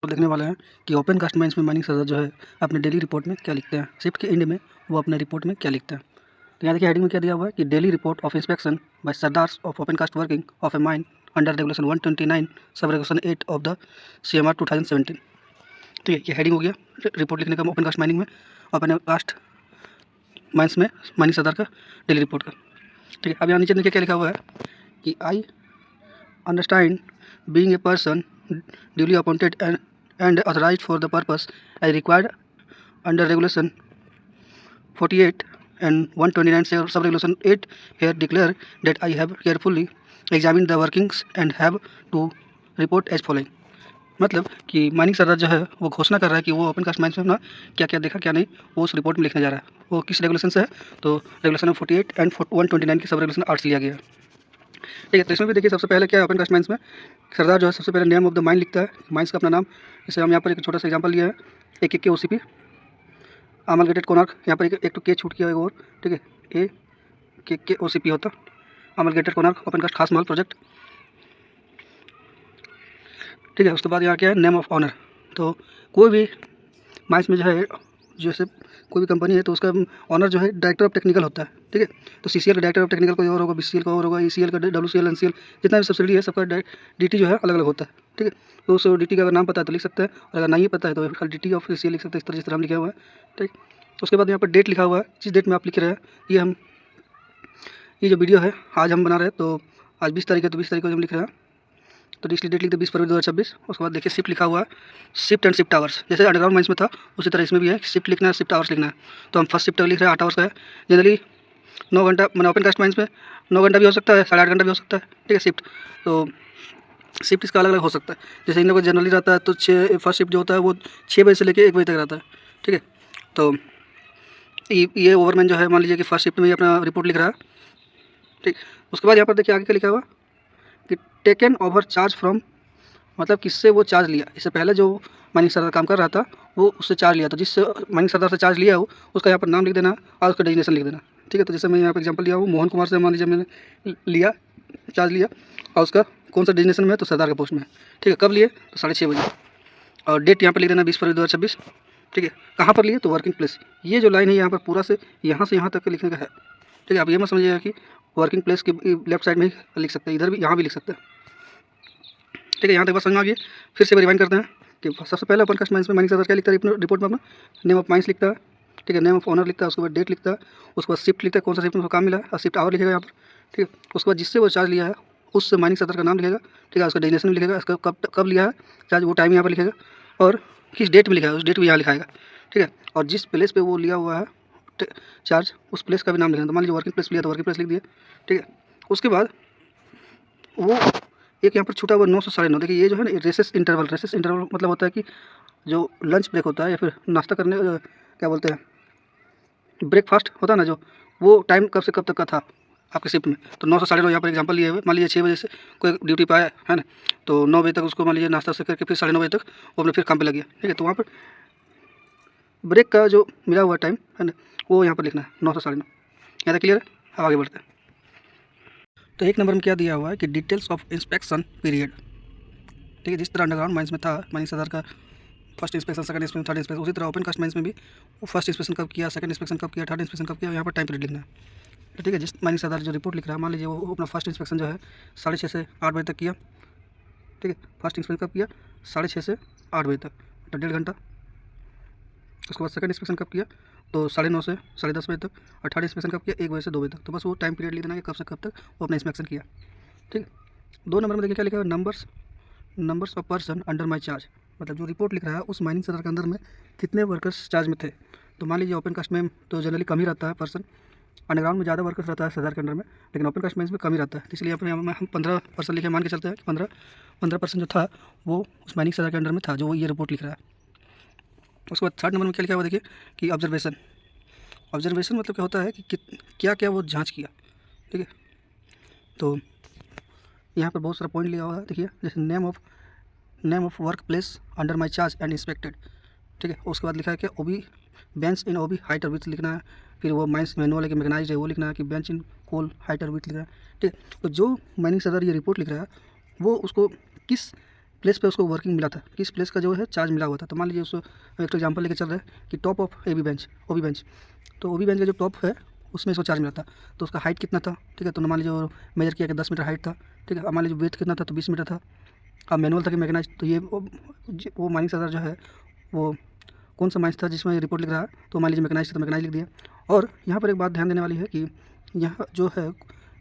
तो देखने वाले हैं कि ओपन कास्ट माइंस में माइनिंग सरदार जो है अपने डेली रिपोर्ट में क्या लिखते हैं। शिफ्ट के एंड में वो अपने रिपोर्ट में क्या लिखते हैं। तो यहाँ देखिए हेडिंग में क्या दिया हुआ है कि daily report of inspection by sardars of open cast working of a mine under regulation 129 sub regulation 8 of the CMR 2017। ठीक है, ये हेडिंग हो गया रिपोर्ट लिखने का ओपन कास्ट माइनिंग में, ओपन कास्ट माइंस में माइनिंग सरदार का डेली रिपोर्ट का। ठीक है, अब यहाँ नीचे देखिए क्या लिखा हुआ है कि I understand being a person duly appointed and authorized for the purpose as required under regulation 48 and 129 sub-regulation 8 here declare that I have carefully examined the workings and have to report as following। मतलब कि mining सरदार जो है वो घोषणा कर रहा है कि वो ओपन कास्ट माइंस में ना क्या क्या देखा क्या नहीं वो उस रिपोर्ट में लिखने जा रहा है। वो किस रेगुलेशन से है, तो रेगुलेशन 48 एंड 129 की सब रेगुलेशन 8 से लिया गया है। ठीक है, तो इसमें भी देखिए सबसे पहले क्या है ओपन कास्ट माइंस में सरदार जो है सबसे पहले नेम ऑफ द माइन लिखता है, माइंस का अपना नाम। जैसे हम यहाँ पर एक छोटा सा एग्जांपल लिया है, एक के OCP अमलगेटेड कोनार्क, यहाँ पर एक तो के छूट किया है और ठीक है ए के OCP होता अमलगेटेड कोनार्क ओपन कास्ट खास माल प्रोजेक्ट। ठीक है, उसके बाद यहाँ क्या है नेम ऑफ ऑनर। तो कोई भी माइंस में जो है जैसे कोई भी कंपनी है तो उसका ऑनर जो है डायरेक्टर ऑफ टेक्निकल होता है। ठीक है, तो CCL का डायरेक्टर ऑफ टेक्निकल कोई और होगा, BCL का और होगा, ECL का, WCL, NCL, जितना भी सब्सिडी है सबका DT जो है अलग अलग होता है। ठीक है, तो उस DT का अगर नाम पता है तो लिख सकते हैं, और अगर नहीं पता है तो खाली DT ऑफ CCL लिख सकते हैं, इस तरह जिस तरह हम लिखा हुआ है। ठीक, उसके बाद यहाँ पर डेट लिखा हुआ है, जिस डेट में आप लिख रहे हैं। ये जो वीडियो है आज हम बना रहे हैं तो आज 20 तारीख है, तो 20 तारीख को हम लिख रहे हैं, तो इसलिए डेट लिख दे 20 फरवरी 2026। उसके बाद देखिए शिफ्ट लिखा हुआ है, शिफ्ट एंड शिफ्ट आवर्स, जैसे अंडरग्राउंड माइंस में था उसी तरह इसमें भी है, शिफ्ट लिखना है, शिफ्ट आवर्स लिखना है। तो हम फर्स्ट शिफ्ट लिख रहे हैं 8 आवर्स का है, जनरली 9 घंटा, मैंने ओपन कास्ट माइंस में 9 घंटा भी हो सकता है, 8.5 घंटा भी हो सकता है। ठीक है, शिफ्ट तो शिफ्ट इसका अलग अलग हो सकता है। जैसे इन लोगों को जनरली रहता है तो फर्स्ट शिफ्ट जो होता है वो 6 बजे से लेकर 1 बजे तक रहता है। ठीक है, तो ये ओवरमैन जो है मान लीजिए कि फर्स्ट शिफ्ट में ही अपना रिपोर्ट लिख रहा है। ठीक, उसके बाद यहाँ पर देखिए आगे क्या लिखा हुआ कि टेकन ओवर चार्ज फ्रॉम, मतलब किससे वो चार्ज लिया। इससे पहले जो माइनिंग सरदार काम कर रहा था वो उससे चार्ज लिया, तो जिससे माइनिंग सरदार से चार्ज लिया हो उसका यहाँ पर नाम लिख देना और उसका डेजिग्नेशन लिख देना। ठीक है, तो जैसे मैं यहाँ पर एग्जांपल लिया हूँ, मोहन कुमार से मान लीजिए मैंने लिया चार्ज लिया, और उसका कौन सा डेजिग्नेशन में है, तो सरदार के पोस्ट में है। ठीक है, कब लिए, तो 6:30 बजे, और डेट यहाँ पर लिख देना 20 फरवरी 2026। ठीक है, कहाँ पर लिए, तो वर्किंग प्लेस। ये जो लाइन है यहाँ पर पूरा से यहाँ तक लिखने का है। ठीक है, आप ये मत समझिएगा कि वर्किंग प्लेस के लेफ्ट साइड में ही लिख सकते हैं, इधर भी यहाँ भी लिख सकते हैं। ठीक है, यहाँ तक बस समझ में आ गई। फिर से रिवाइंड करते हैं कि सबसे पहले ओपन कास्ट माइंस में माइनिंग सरदार क्या लिखता है अपने रिपोर्ट में, अपना नेम ऑफ माइंस लिखता है। ठीक है, नेम ऑफ ऑनर लिखता है, उसके बाद डेट लिखता है, उसके बाद शिफ्ट लिखता है, कौन सा शिफ्ट में उसको काम मिला है, और शिफ्ट आवर लिखेगा यहाँ पर। ठीक है, उसके बाद जिससे वो चार्ज लिया है उस माइनिंग सरदार का नाम लिखेगा। ठीक है, उसका डेजिग्नेशन भी लिखेगा, इसका कब लिया है चार्ज, वो टाइम यहाँ पर लिखेगा, और किस डेट में लिखा है उस डेट को यहाँ लिखाएगा। ठीक है, और जिस प्लेस पर वो लिया हुआ है चार्ज उस प्लेस का भी नाम लिखना। तो मान लीजिए वर्किंग प्लेस लिया तो वर्किंग प्लेस लिख दिया। ठीक है, उसके बाद वो एक यहाँ पर छूटा हुआ 9 से 9:30। देखिए ये जो है ना रेसेस इंटरवल मतलब होता है कि जो लंच ब्रेक होता है या फिर नाश्ता करने क्या बोलते हैं ब्रेकफास्ट होता है ना, जो वो टाइम कब से कब तक का था आपके शिफ्ट में। तो 9 से 9:30 यहाँ पर एग्जांपल लिए हुए, मान लीजिए 6 बजे से कोई ड्यूटी पे आया है ना, तो 9 बजे तक उसको मान लीजिए नाश्ता से करके फिर 9:30 बजे तक वो अपने फिर काम पे लग गया। ठीक है, तो वहाँ पर ब्रेक का जो मिला हुआ टाइम है ना वो यहाँ पर लिखना है 9 से 9:30। यहाँ तक क्लियर है, अब आगे बढ़ते हैं। तो 1 नंबर में क्या दिया हुआ है कि डिटेल्स ऑफ इंस्पेक्शन पीरियड। ठीक है, जिस तरह अंडरग्राउंड माइंस में था माइनिंग सरदार का first inspection, second inspection, third inspection, उसी तरह ओपन कास्ट माइंस में भी वो फर्स्ट इंस्पेक्शन कब किया, सेकंड इंस्पेक्शन कब किया, थर्ड इंस्पेक्शन कब किया, यहाँ पर टाइम पीरियड लिखना है। तो ठीक है, जिस माइनिंग सरदार जो रिपोर्ट लिख रहा है, मान लीजिए वो अपना फर्स्ट इंस्पेक्शन जो है 6:30 से 8 बजे तक किया। ठीक है, फर्स्ट इंस्पेक्शन कब किया, 6:30 से 8 बजे तक, तो 1.5 घंटा। उसके बाद सेकंड इंस्पेक्शन कब किया, तो 9:30 से 10:30 बजे तक, और थर्ड इंस्पेक्शन कब किया, 1 बजे से 2 बजे तक। तो बस वो टाइम पीरियड लिख देना कि कब से कब तक वो अपना इंस्पेक्शन किया। ठीक है, 2 नंबर में देखिए क्या लिखा है, numbers of person under my charge. मतलब जो रिपोर्ट लिख रहा है उस माइनिंग सरदार के अंदर में कितने वर्कर्स चार्ज में थे। तो मान लीजिए ओपन कास्ट में तो जनरली कम ही रहता है पर्सन, अंडरग्राउंड में ज़्यादा वर्कर्स रहता है सरदार के अंडर में, लेकिन ओपन कास्ट माइंस में कम ही रहता है। तो इसलिए अपने हम 15% लिखे, मान के चलते हैं कि 15% जो था वो उस माइनिंग सरदार के अंडर में था जो वो ये रिपोर्ट लिख रहा है। उसके बाद 3rd नंबर में क्या लिखा हुआ देखिए कि ऑब्जर्वेशन मतलब क्या होता है कि क्या क्या वो जांच किया। ठीक है, तो यहाँ पर बहुत सारा पॉइंट लिया हुआ है देखिए, जैसे name of work place under my charge and inspected. ठीक है, उसके बाद लिखा है कि ओबी बेंच इन ओबी हाइट और विथ लिखना है, फिर वो माइंस मैनुअल है कि मैगनाइज है वो लिखना है, कि बेंच इन कोल हाइट और विथ लिखना है। ठीक है, तो जो माइनिंग सरदार ये रिपोर्ट लिख रहा है वो उसको किस प्लेस पे उसको वर्किंग मिला था, किस प्लेस का जो है चार्ज मिला हुआ था। तो मान लीजिए उसको एक एग्जाम्पल लेके चल रहे हैं कि top of A B bench, O B bench, तो ओ बी बेंच का जो टॉप है उसमें इसको चार्ज मिला था, तो उसका हाइट कितना था, ठीक है। तो मान लीजिए वो मेजर किया कि 10 मीटर हाइट था, ठीक है। अब मान लीजिए वेट कितना था, तो 20 मीटर था। अब मैनुअल था कि मैकेनाइज, तो ये वो माइनिंग सर्वर जो है वो कौन सा माइंस था जिसमें रिपोर्ट लिख रहा है, तो मान लीजिए मैकेनाइज था तो मैकेनाइज लिख दिया। और यहाँ पर एक बात ध्यान देने वाली है कि यहाँ जो है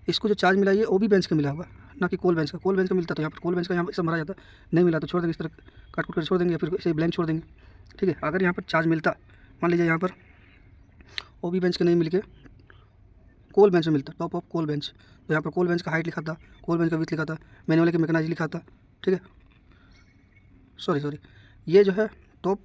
इसको जो चार्ज मिला ये ओ बी बेंच का मिला हुआ, ना कि कोल बेंच का। कोल बेंच का मिलता तो यहाँ पर कोल बेंच का यहाँ पर भरा जाता, नहीं मिला तो छोड़ देंगे, इस तरह काट कर छोड़ देंगे या फिर इसे ब्लैंक छोड़ देंगे, ठीक है। अगर यहाँ पर चार्ज मिलता, मान लीजिए यहाँ पर ओ बी बेंच का नहीं मिल के कोल बेंच में मिलता, टॉप ऑफ कोल बेंच, तो यहाँ पर कोल बेंच का हाइट लिखा था, कोल बेंच का विड्थ लिखा था, मैनुअल के मैकेनाइज लिखा था, ठीक है। सॉरी ये जो है टॉप,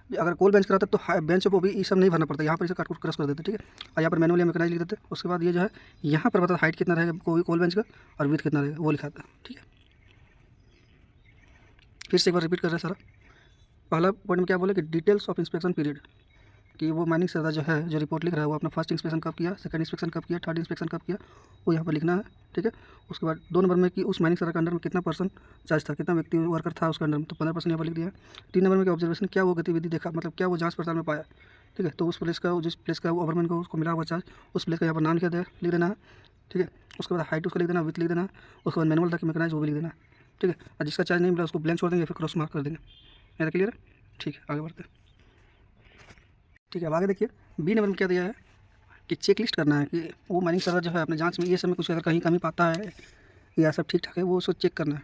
अगर कोल बेंच कराता तो बेंच पर भी ये सब नहीं भरना पड़ता, यहाँ पर इसे काट क्रॉस कर देते, ठीक है। और यहाँ पर मैनुअल या मैकेनाइज लिख देते। उसके बाद ये जो है यहाँ पर बता हाइट कितना रहेगा कोई कोल बेंच का और विड्थ कितना रहेगा वो लिखा था, ठीक है। फिर से एक बार रिपीट कर रहे हैं सारा। पहला पॉइंट में क्या बोले कि डिटेल्स ऑफ इंस्पेक्शन पीरियड, कि वो माइनिंग सर्वर जो है जो रिपोर्ट लिख रहा है वो अपना फर्स्ट इंस्पेक्शन कब किया, सेकंड इंस्पेक्शन कब किया, थर्ड इंस्पेक्शन कब किया, वो यहाँ पर लिखना है, ठीक है। उसके बाद 2 नंबर में कि उस माइनिंग सर्वर के अंडर में कितना पर्सन चार्ज था, कितना व्यक्ति वर्कर था उसके अंडर में, तो 15% यहाँ पर लिख दिया। 3 नंबर में कि ऑब्जर्वेशन, क्या वो गतिविधि देखा, मतलब क्या वो जाँच पड़ताल में पाया, ठीक है। तो उस प्लेस का, जिस प्लेस का ओवरमैन को उसको मिला हुआ चार्ज, उस प्लेस का यहाँ पर नाम लिख देना है, ठीक है। उसके बाद हाइट उसका लिख देना, विड्थ लिख देना। उसके बाद मैनुअल था कि मैकेनाइज वो भी लिख देना, ठीक है। और जिसका चार्ज नहीं मिला उसको ब्लैंक छोड़ देंगे या फिर क्रॉस मार्क कर देंगे। मेरा क्लियर है, ठीक है। आगे बढ़ते हैं, ठीक है। अब आगे देखिए बी नंबर में क्या दिया है कि चेक लिस्ट करना है कि वो माइनिंग सर्वर जो है अपने जांच में ये सब में कुछ अगर कहीं कमी पाता है या सब ठीक ठाक है वो उसको चेक करना है,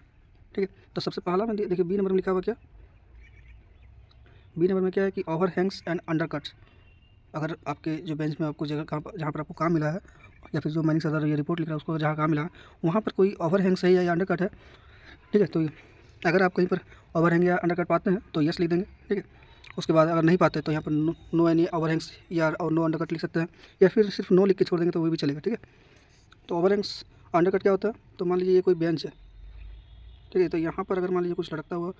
ठीक है। तो सबसे पहला में देखिए बी नंबर में लिखा हुआ क्या, बी नंबर में क्या है कि over Hanks and under cuts. अगर आपके जो बेंच में आपको जगह जहाँ पर आपको काम मिला है या फिर जो माइनिंग सर्वर ये रिपोर्ट लिख रहा है उसको जहाँ काम मिला है वहाँ पर कोई ओवर हैंग सही है या अंडर कट है, ठीक है। तो अगर आप कहीं पर ओवर हैंग या अंडर कट पाते हैं तो यस लिख देंगे, ठीक है। उसके बाद अगर नहीं पाते तो यहाँ पर नो एनी ओवर हैंग्स या और नो अंडर कट लिख सकते हैं या फिर सिर्फ नो लिख के छोड़ देंगे तो वो भी चलेगा, ठीक है। तो ओवर हैंग्स अंडर कट क्या होता है, तो मान लीजिए ये कोई बेंच है, ठीक है। तो यहाँ पर अगर मान लीजिए कुछ लटकता हुआ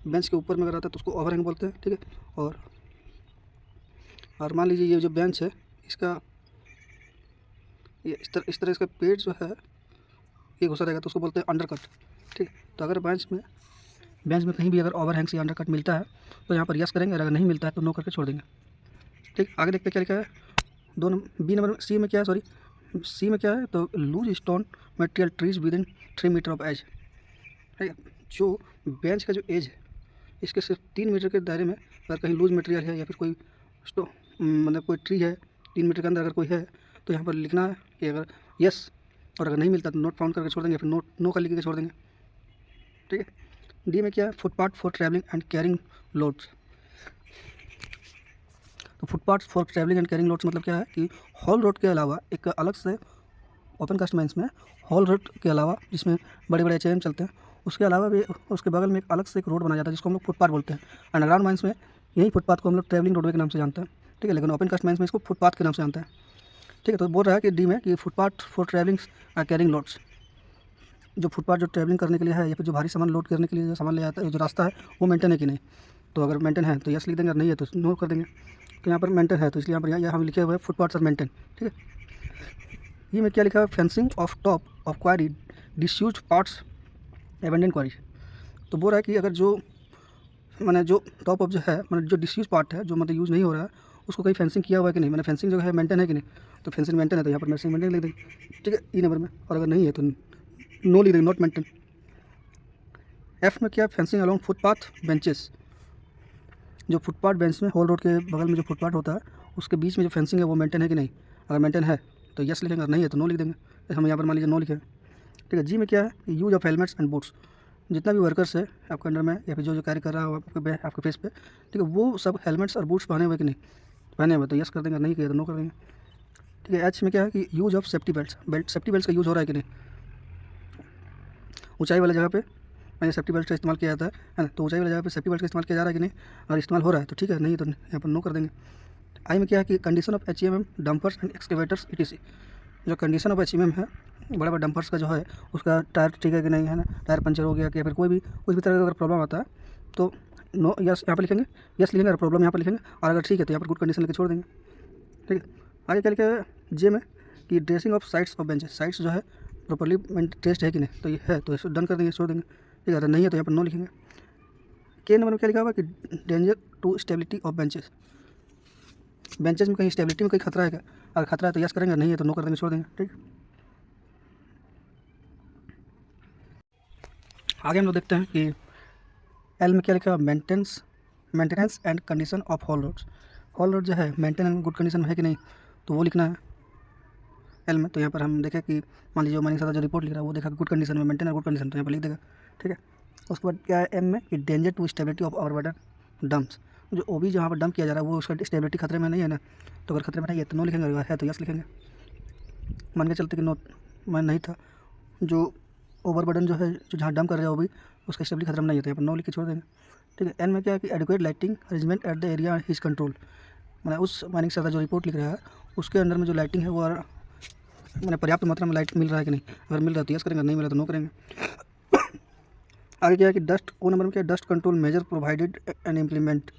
बेंच के ऊपर में अगर आता है तो उसको ओवर हैंग बोलते हैं, ठीक है। और मान लीजिए ये जो बेंच है इसका ये इस तरह इसका पेट जो है ये घुसा रहेगा तो उसको बोलते हैं अंडर कट, ठीक है। तो अगर बेंच में कहीं भी अगर ओवर हैंग से अंडर कट मिलता है तो यहाँ पर यस करेंगे और अगर नहीं मिलता है तो नो करके छोड़ देंगे, ठीक। आगे देखते क्या लिखा है बी नंबर सी में क्या है, सी में क्या है, तो loose stone material trees within 3 metre of edge, ठीक है। जो बेंच का जो एज है इसके सिर्फ 3 मीटर के दायरे में अगर कहीं लूज मटेरियल है या फिर कोई मतलब कोई ट्री है 3 मीटर के अंदर अगर कोई है तो यहाँ पर लिखना है कि अगर यस, और अगर नहीं मिलता तो नोट फाउंड करके छोड़ देंगे, फिर नो का लिख के छोड़ देंगे, ठीक है। डी में क्या है, footpath for travelling and carrying loads. तो footpath for travelling and carrying loads मतलब क्या है कि हॉल रोड के अलावा एक अलग से ओपन कास्ट माइंस में हॉल रोड के अलावा जिसमें बड़े बड़े एचएम चलते हैं उसके अलावा भी उसके बगल में एक अलग से एक रोड बनाया जाता है जिसको हम लोग फुटपाथ बोलते हैं। अंडरग्राउंड माइंस में यही फुटपाथ को हम लोग ट्रैवलिंग रोडवे के नाम से जानते हैं, ठीक है। लेकिन ओपन कास्ट माइंस में इसको फुटपाथ के नाम से जानते हैं, ठीक है। तो बोल रहा है कि डी में कि footpath for travelling carrying loads, जो फुटपाथ जो ट्रैवलिंग करने के लिए है या फिर जो भारी सामान लोड करने के लिए जो सामान ले जाता है जो रास्ता है वो मेंटेन है कि नहीं, तो अगर मेंटेन है तो यस लिख देंगे, अगर नहीं है तो नो कर देंगे। तो यहाँ पर मेंटेन है तो इसलिए यहाँ पर यहाँ हम लिखे हुए हैं फुटपाथ्स आर मेंटेन, ठीक है। ये में क्या लिखा है, fencing of top of quarry disuse parts abandon quarry. तो बोल रहा है कि अगर जो मैंने जो टॉप ऑफ जो है मैंने जो डिस्यूज पार्ट है जो मतलब यूज़ नहीं हो रहा है उसको कहीं फेंसिंग किया हुआ है कि नहीं, मैंने फेंसिंग जो है मेंटेन है कि नहीं, तो फेंसिंग मेंटेन है तो यहाँ पर फेंसिंग मेंटेन लिख देंगे, ठीक है, ई नंबर में। और अगर नहीं है तो नो लिख देंगे, नॉट मेंटेन। एफ में क्या, फेंसिंग अलोंग फुटपाथ बेंचेस, जो फुटपाथ बेंच में होल रोड के बगल में जो फुटपाथ होता है उसके बीच में जो फेंसिंग है वो मेंटेन है कि नहीं, अगर मेंटेन है तो यस लिखेंगे, अगर नहीं है तो नो लिख देंगे। हम यहाँ पर मान लीजिए नो लिखें, ठीक है। जी में क्या है, use of helmets and boots, जितना भी वर्कर्स है आपके अंडर में या फिर जो कैरी कर रहा हो आपके फेस पे, ठीक है, वो सब हेलमेट्स और बूट्स पहने हुए कि नहीं, पहने हुए तो यस कर देंगे, नहीं किया तो नो कर देंगे, ठीक है। एच में क्या है कि use of safety belt safety belt का यूज़ हो रहा है कि नहीं, ऊंचाई वाली जगह पे मैंने सेफ्टी बेल्ट का इस्तेमाल किया जाता है ना, तो ऊंचाई वाली जगह पे सेफ्टी बेल्ट का इस्तेमाल किया जा रहा है कि नहीं, अगर इस्तेमाल हो रहा है तो ठीक है, नहीं तो यहाँ पर नो कर देंगे। आई में क्या है कि condition of HEMM dumpers and excavators ETC, जो कंडीशन ऑफ HEMM है बड़े बड़े डंपर्स का जो है उसका टायर ठीक है कि नहीं है ना, टायर पंचर हो गया कि या फिर कोई भी कुछ भी तरह का अगर प्रॉब्लम आता है तो नो यस यहाँ पर लिखेंगे, यस लिखेंगे, अगर प्रॉब्लम यहाँ पर लिखेंगे, और अगर ठीक है तो यहाँ पर गुड कंडीशन लेकर छोड़ देंगे, ठीक है। आगे क्या लिखा है जे में कि dressing of sides of benches, sides जो है प्रॉपर्ली टेस्ट है कि नहीं, तो ये है तो इसको डन कर देंगे, छोड़ देंगे, ठीक है। अगर नहीं है तो यहाँ पर नो लिखेंगे। के नंबर में क्या लिखा हुआ कि danger to stability of benches, benches में कहीं स्टेबिलिटी में कहीं खतरा है क्या? अगर खतरा है तो यस करेंगे, नहीं है तो नो कर देंगे, छोड़ देंगे। ठीक, आगे हम लोग देखते हैं कि एल में क्या लिखा हुआ, maintenance and condition of haul roads. Haul road जो है मेंटेनेंस गुड कंडीशन में है कि नहीं, तो वो लिखना है एल में। तो यहाँ पर हम देखें कि मान लीजिए मानिक सादा जो रिपोर्ट लिख रहा है वो देखा गुड कंडीशन में, मेंटेन गुड कंडीशन, तो यहाँ पर लिख देगा। ठीक है, उसके बाद क्या है एम में कि danger to stability of overburden dumps, जो ओबी जहाँ पर डंप किया जा रहा है वो उसका स्टेबिलिटी खतरे में नहीं है ना, तो अगर खतरे में नहीं है तो नो लिखेंगे, अगर है तो यस लिखेंगे। मान के चलते कि नो मैं नहीं था, जो ओवरबर्डन जो है जो जहाँ डंप कर रहा है वो भी उसका स्टेबिलिटी खतरे में नहीं है, तो यहाँ पर नो लिख के छोड़ देंगे। ठीक है, एन में क्या है कि adequate lighting arrangement at the area his control, मैंने उस मानिक सादा जो रिपोर्ट लिख रहा है उसके अंदर में जो लाइटिंग है वो मैंने पर्याप्त मात्रा में लाइट मिल रहा है कि नहीं, अगर मिल रहा है तो यस करेंगे, नहीं मिला तो नो करेंगे। आगे क्या है कि डस्ट, ओ नंबर में क्या है, dust control measure provided and implement,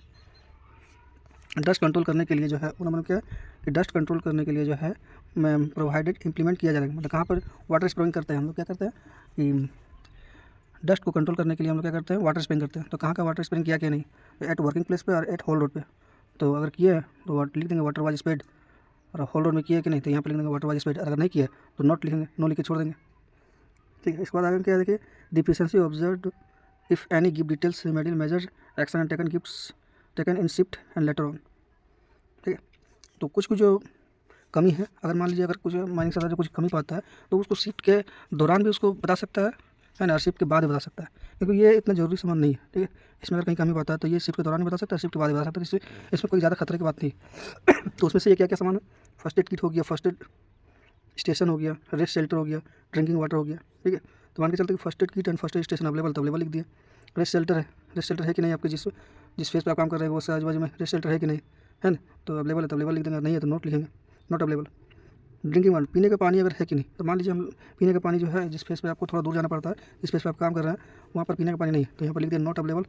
dust control करने के लिए जो है ओ नंबर में क्या है कि डस्ट कंट्रोल करने के लिए जो है प्रोवाइडेड इम्प्लीमेंट किया जा रहा है, मतलब कहाँ पर वाटर स्प्रेइंग करते हैं हम लोग, क्या करते हैं कि डस्ट को कंट्रोल करने के लिए हम लोग क्या करते हैं, वाटर स्प्रेइंग करते हैं। तो कहाँ का वाटर स्प्रेइंग किया क्या नहीं, एट वर्किंग प्लेस पे और एट हॉल रोड पे, तो अगर किया है तो लिख देंगे वाटर वाज स्प्रेड, और हॉल रोड में किया कि नहीं तो यहाँ पर लिख देंगे वाटर वाज स्प्रेड, अगर नहीं किया तो नॉट लिखेंगे, नो लिख के छोड़ देंगे। ठीक है, इसके बाद आगे क्या है देखिए, deficiency observed if any give details remedial measure action and taken gifts taken in shift and later on. ठीक है, तो कुछ जो कमी है, अगर मान लीजिए अगर कुछ माइनिंग सादा जो कुछ कमी पाता है तो उसको शिफ्ट के दौरान भी उसको बता सकता है ना, शिफ्ट के बाद भी बता सकता है, क्योंकि ये इतना जरूरी सामान नहीं है। ठीक है, इसमें अगर कहीं कमी पाता है तो ये शिफ्ट के दौरान भी बता सकता है, शिफ्ट के बाद भी बता सकता है, इसमें कोई ज़्यादा खतरे की बात नहीं। तो उसमें से ये क्या क्या सामान है, फर्स्ट एड किट हो गया, फर्स्ट एड स्टेशन हो गया, रेस्ट शेल्टर हो गया, ड्रिंकिंग वाटर हो गया। ठीक है, तो मान के चलते कि first aid kit and first aid station available, तो अवेलेबल लिख दिया। रेस्ट शेल्टर है कि नहीं आपके जिस फेस पर आप काम कर रहे हैं वो आजू बाजू में रेस्ट शेल्टर है कि नहीं, है ना, तो अवेलेबल है तो अवेलेबल लिख देंगे, नहीं है तो नोट लिखेंगे, नॉट अवेलेबल। ड्रिंकिंग वाटर, पीने का पानी अगर है कि नहीं, तो मान लीजिए हम पीने का पानी जो है जिस फेस पे आपको थोड़ा दूर जाना पड़ता है, जिस फेस पे आप काम कर रहे हैं वहाँ पर पीने का पानी नहीं है, तो यहाँ पर लिख दिया नॉट अवेलेबल।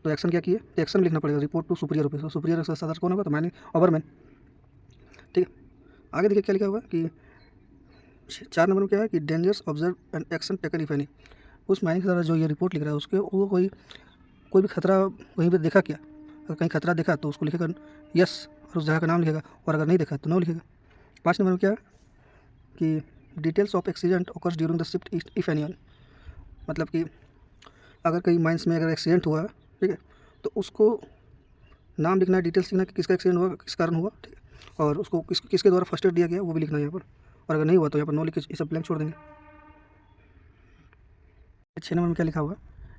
तो एक्शन क्या किए, तो एक्शन लिखना पड़ेगा, रिपोर्ट टू सुपीरियर पे, सुपीरियर सदर कौन होगा, तो मैंने ओवरमैन। ठीक है, आगे देखिए क्या लिखा हुआ कि 4 नंबर में क्या है कि dangers observe and action taken if any, उस माइनिंग सदर जो ये रिपोर्ट लिख रहा है उसके वो कोई भी खतरा वहीं पर देखा क्या, अगर कहीं खतरा देखा तो उसको लिखेगा यस और उस जगह का नाम लिखेगा, और अगर नहीं देखा तो नो लिखेगा। 5 नंबर में क्या है कि details of accident occurs during the shift if any one, मतलब कि अगर कहीं माइंस में अगर एक्सीडेंट हुआ, ठीक है, तो उसको नाम लिखना है, डिटेल्स लिखना है कि किसका एक्सीडेंट हुआ, किस कारण हुआ, ठीक है, और उसको किसके द्वारा फर्स्ट एड दिया गया वो भी लिखना है यहाँ पर, और अगर नहीं हुआ तो यहाँ पर नो लिख के ये सब ब्लैंक छोड़ देंगे। 6 नंबर में क्या लिखा हुआ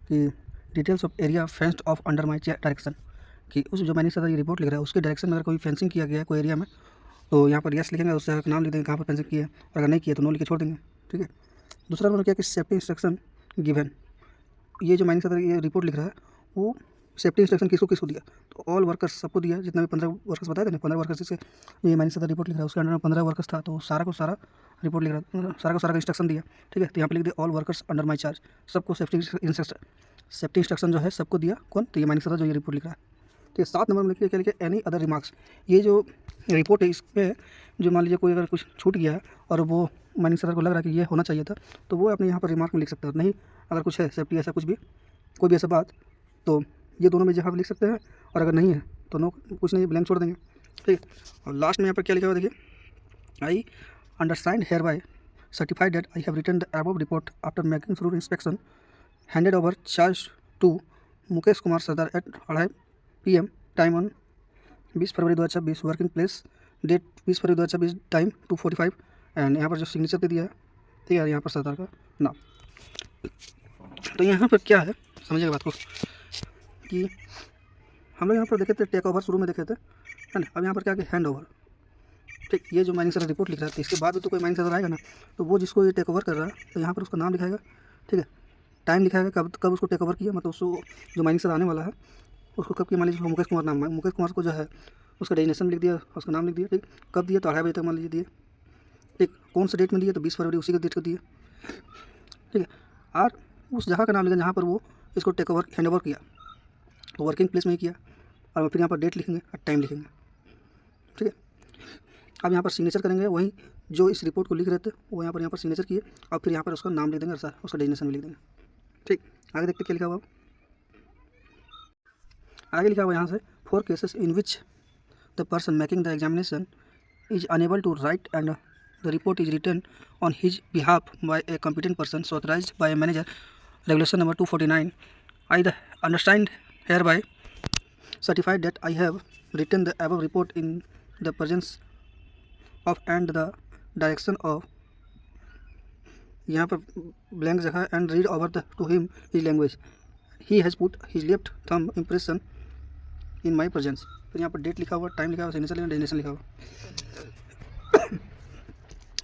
कि details of area fenced of under my direction, कि उस जो मैंने सदा ये रिपोर्ट लिख रहा है उसके डायरेक्शन में अगर कोई फेंसिंग किया गया है कोई एरिया में, तो यहाँ पर यस लिखेंगे, उस जगह का नाम लिख देंगे कहाँ पर फेंसिंग किया है, और अगर नहीं किया तो नो लिख के छोड़ देंगे। ठीक है, दूसरा नंबर क्या कि सेफ्टी इंस्ट्रक्शन गिवन, ये जो माइनिंग सदर ये रिपोर्ट लिख रहा है वो सेफ्टी इंस्ट्रक्शन किसको किसको दिया, तो ऑल वर्कर्स सबको दिया, जितना भी 15 वर्कर्स बताए थे ना, 15 वर्कर्स, जिससे ये माइनिंग सदर रिपोर्ट लिख रहा है उसके अंडर में 15 वर्कर्स था, तो सारा को सारा रिपोर्ट लिख रहा, सारा को सारा इंस्ट्रक्शन दिया। ठीक है, तो यहाँ पे लिख दिया all workers under my charge, सबको सेफ्टी इंस्ट्रक्शन जो है सबको दिया, कौन, तो ये माइनिंग सदर जो ये रिपोर्ट लिख रहा है। ठीक है, 7 नंबर में लिखिए क्या लिखे, एनी अदर रिमार्क्स, ये जो रिपोर्ट है इसमें जो मान लीजिए कोई अगर कुछ छूट गया है और वो माइनिंग सदर को लग रहा है कि ये होना चाहिए था, तो वो अपने यहाँ पर रिमार्क में लिख सकता है, नहीं अगर कुछ है सेफ्टी ऐसा कुछ भी कोई भी ऐसा बात, तो ये दोनों में जहाँ पर लिख सकते हैं, और अगर नहीं है तो नो, कुछ नहीं, ब्लैंक छोड़ देंगे। ठीक है, और लास्ट में यहाँ पर क्या लिखा हुआ देखिए, I understand hereby certified that I have written the above report after making through inspection handed over charge to Mukesh Kumar sardar at 2:30 PM time on 20 February 2026, working place date 20 February 2026, time 2:45, and यहाँ पर जो signature दे दिया है, ठीक है, यहाँ पर सरदार का नाम। तो यहाँ पर क्या है समझिएगा बात को कि हम लोग यहाँ पर देखे थे टेक ओवर, शुरू में देखे थे, है ना, अब यहाँ पर क्या है हैंड ओवर। ठीक, ये जो माइनिंग सदर रिपोर्ट लिख रहा है, इसके बाद भी तो कोई माइनिंग सदर आएगा ना, तो वो जिसको ये टेक ओवर कर रहा है तो यहाँ पर उसका नाम लिखाएगा, ठीक है, टाइम लिखाएगा कब उसको टेक ओवर किया, मतलब उसको जो माइनिंग सदर आने वाला है उसको कब किया, मान लीजिए मुकेश कुमार नाम है, मुकेश कुमार को जो है उसका डेजिग्नेशन लिख दिया, उसका नाम लिख दिया, ठीक, कब दिया, तो 2:30 बजे तक मान लीजिए दिए, ठीक, कौन सा डेट में दिया, तो 20 फरवरी उसी के डेट को दिए। ठीक है, और उस जगह का नाम लिखा जहाँ पर वो इसको टेक ओवर हैंड ओवर किया, तो वर्किंग प्लेस में ही किया, और फिर यहाँ पर डेट लिखेंगे और टाइम लिखेंगे। ठीक है, अब यहाँ पर सिग्नेचर करेंगे, वहीं जो इस रिपोर्ट को लिख रहे थे वो यहाँ पर सिग्नेचर किए, और फिर यहाँ पर उसका नाम लिख देंगे और सर उसका डेजिग्नेशन भी लिख देंगे। ठीक, आगे देखते क्या लिखा हुआ। आगे लिखा हुआ यहाँ से 4 cases in which the person making the examination is unable to write and the report is written on his behalf by a competent person so authorized by a manager, regulation number 249. I understand hereby certified that I have written the above report in the presence of and the direction of, यहाँ पर blank जगह है, and read over to him his language. He has put his left thumb impression in my presence. फिर यहाँ पर date लिखा हुआ, time लिखा हुआ, सिग्नेचर लिखा, डेजिग्नेशन लिखा हुआ।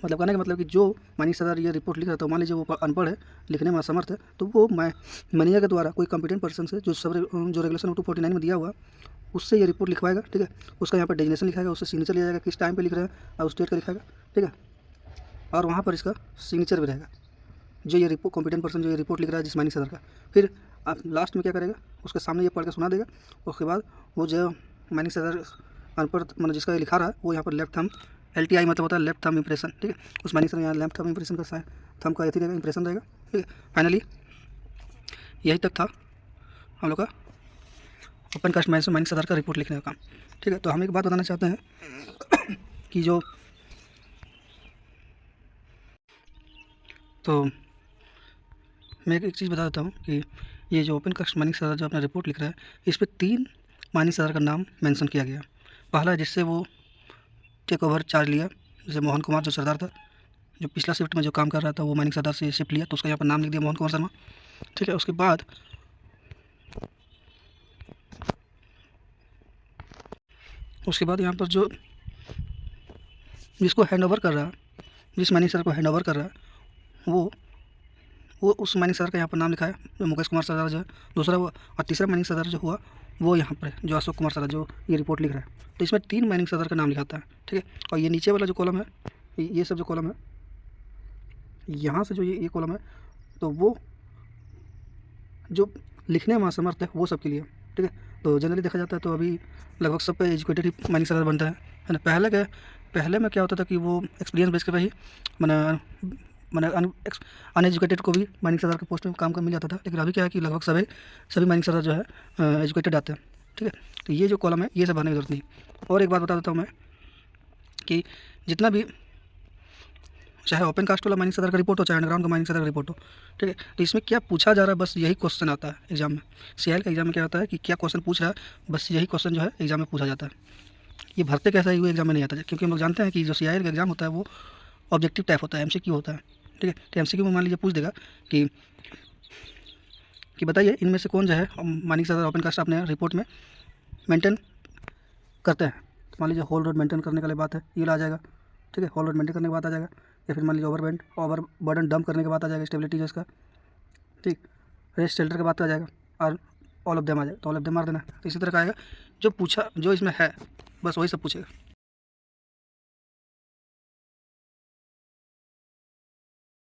मतलब कहने का मतलब कि जो माननीय सदर ये रिपोर्ट लिख रहा था, मान लीजिए वो अनपढ़ है, लिखने में असमर्थ है, तो वो मैनेजर के द्वारा कोई कॉम्पिटेंट पर्सन से जो रेगुलेशन 249 में दिया हुआ उससे ये रिपोर्ट लिखवाएगा। ठीक है, उसका यहाँ पर डेजिग्नेशन लिखाएगा, उससे सिग्नेचर लिया जाएगा, किस टाइम पे लिख रहे हैं और उस डेट का लिखाएगा। ठीक है, और वहाँ पर इसका सिग्नेचर भी रहेगा, जो ये रिपोर्ट कॉम्पिटेंट पर्सन जो ये रिपोर्ट लिख रहा है जिस माननीय सदर का। फिर आप लास्ट में क्या करेगा, उसके सामने ये पढ़ के सुना देगा। उसके बाद वो जो माननीय सदर अनपढ़ मतलब जिसका ये लिखा रहा है वो यहाँ पर लेफ्ट थंब LTI मतलब होता है लेफ्ट थंब इंप्रेशन। ठीक है, उस माननीय सदर यहाँ लेफ्ट थंब इंप्रेशन का थंब का रहेगा, इंप्रेशन रहेगा। ठीक है, फाइनली यही तक था हम लोग का ओपन कास्ट माइंस में माननीय सदर का रिपोर्ट लिखने का काम। ठीक है, तो हम एक बात बताना चाहते हैं कि जो तो मैं एक चीज़ बता देता हूँ कि ये जो ओपन कास्ट माननीय सदर जो अपना रिपोर्ट लिख रहा है, इस पर 3 माननीय सदर का नाम मेंशन किया गया। पहला जिससे वो टेक ओवर चार्ज लिया, जैसे मोहन कुमार जो सरदार था, जो पिछला शिफ्ट में जो काम कर रहा था वो माननीय सदर से शिफ्ट लिया, तो उसका यहाँ पर नाम लिख दिया मोहन कुमार शर्मा। ठीक है, उसके बाद यहाँ पर जो जिसको हैंड ओवर कर रहा है, जिस माननीय सदर को हैंड ओवर कर रहा है वो उस माननीय सदर का यहाँ पर नाम लिखा है, जो मुकेश कुमार सरदार जो है दूसरा वो, और तीसरा माननीय सदर जो हुआ वो यहाँ पर जो अशोक कुमार सरदार जो ये रिपोर्ट लिख रहा है। तो इसमें 3 माननीय सदर का नाम लिखाता है। ठीक है, और ये नीचे वाला जो कॉलम है, ये सब जो कॉलम है, यहाँ से जो ये कॉलम है, तो वो जो लिखने में असमर्थ है वो सबके लिए। ठीक है, तो जनरली देखा जाता है तो अभी लगभग सब पे एजुकेटेड ही माननीय सदर बनता है ना। पहले में क्या होता था कि वो एक्सपीरियंस बेस पर ही मैंने अनएजुकेटेड को भी माननीय सदर के पोस्ट में काम कर मिल जाता था, लेकिन अभी क्या है कि लगभग सभी माननीय सदर जो है एजुकेटेड आते हैं। ठीक है, तो ये जो कॉलम है ये सब भरने की जरूरत नहीं। और एक बात बता देता हूँ मैं कि जितना भी चाहे ओपन कास्ट वाला माननीय सदर का रिपोर्ट हो, चाहे अंडरग्राउंड का माननीय सदर का रिपोर्ट हो, ठीक है, तो इसमें क्या पूछा जा रहा है बस यही क्वेश्चन आता है एग्जाम में। CIL का एग्जाम में क्या होता है कि क्या क्वेश्चन पूछ रहा है, बस यही क्वेश्चन जो है एग्जाम में पूछा जाता है। ये भरते कैसा है वो एग्जाम में नहीं आता है, क्योंकि हम लोग जानते हैं कि जो CIL का एग्जाम होता है वो ऑब्जेक्टिव टाइप होता है, MCQ होता है। ठीक है, तो MCQ में मान लीजिए पूछ देगा कि बताइए इनमें से कौन जो है माननीय सदर ओपन कास्ट अपने रिपोर्ट में मेंटेन करते हैं। तो मान लीजिए होल रोड मेंटेन करने के लिए बात है, ये आ जाएगा। ठीक है, होल रोड मेंटेन करने की बात आ जाएगा, या फिर मान लीजिए ओवरबर्डन डंप करने की बात आ जाएगा, स्टेबिलिटी जो इसका, ठीक, रेस्ट शेल्टर की बात आ जाएगा, और ऑल ऑफ देम आ जाएगा, तो ऑल ऑफ देम मार देना। तो इसी तरह का आएगा, जो इसमें है बस वही सब पूछेगा।